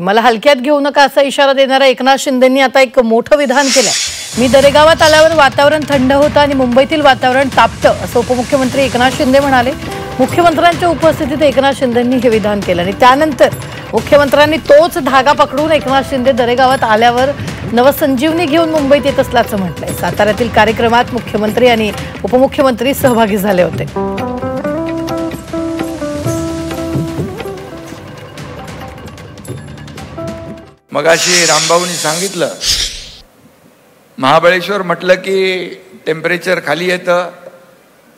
मला हलक्यात घेऊ नका असा इशारा देणारा एकनाथ शिंदेंनी आता एक मोठं विधान केलंय। मी दरेगावात आल्यावर वातावरण थंड होतं आणि मुंबईतील वातावरण तापतं असं उपमुख्यमंत्री एकनाथ शिंदे म्हणाले। मुख्यमंत्र्यांच्या उपस्थितीत एकनाथ शिंदेंनी हे विधान केलं आणि त्यानंतर मुख्यमंत्र्यांनी तोच धागा पकडून एकनाथ शिंदे दरेगावात आल्यावर नवसंजीवनी घेऊन मुंबईत येत असल्याचं म्हटलंय। साताऱ्यातील कार्यक्रमात मुख्यमंत्री आणि उपमुख्यमंत्री सहभागी झाले होते। मगाशी रामभाऊनी सांगितलं, महाबळेश्वर म्हटलं की टेम्परेचर खाली येतं,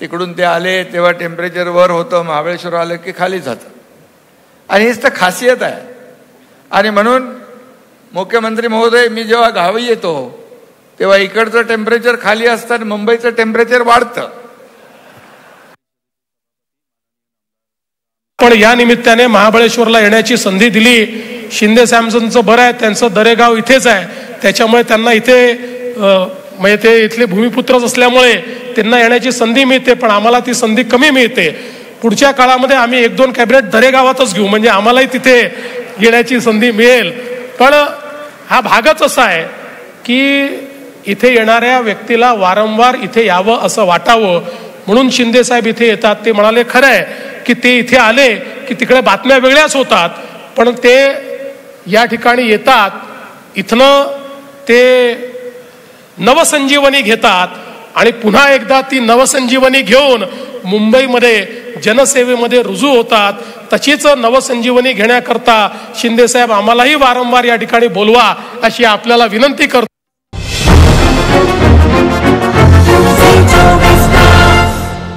तिकडून ते आले तेव्हा टेम्परेचर वर होतं, महाबळेश्वर आलं की खाली जातं आणि हीच तर खासियत आहे। आणि म्हणून मुख्यमंत्री महोदय, मी जेव्हा गावी येतो तेव्हा इकडचं टेम्परेचर खाली असतं आणि मुंबईचं टेम्परेचर वाढतं। पण या निमित्ताने महाबळेश्वरला येण्याची संधी दिली। शिंदे साहेबांचं बरं आहे, त्यांचं दरेगाव इथेच आहे, त्याच्यामुळे त्यांना इथे म्हणजे ते इथले भूमिपुत्रच असल्यामुळे त्यांना येण्याची संधी मिळते, पण आम्हाला ती संधी कमी मिळते। पुढच्या काळामध्ये आम्ही 1-2 कॅबिनेट दरेगावातच घेऊ, म्हणजे आम्हालाही तिथे येण्याची संधी मिळेल। पण हा भागच असा आहे की इथे येणाऱ्या व्यक्तीला वारंवार इथे यावं असं वाटावं, म्हणून शिंदे साहेब इथे येतात। ते म्हणाले खरं आहे की ते इथे आले की तिकडे बातम्या वेगळ्याच होतात, पण ते या ठिकाणी येतात, इथनं ते नवसंजीवनी घेतात आणि पुन्हा एकदा ती नवसंजीवनी घेऊन मुंबईमध्ये जनसेवेमध्ये रुजू होतात। तशीच नवसंजीवनी घेण्याकरता शिंदे साहेब आम्हालाही वारंवार या ठिकाणी बोलवा अशी आपल्याला विनंती करतो।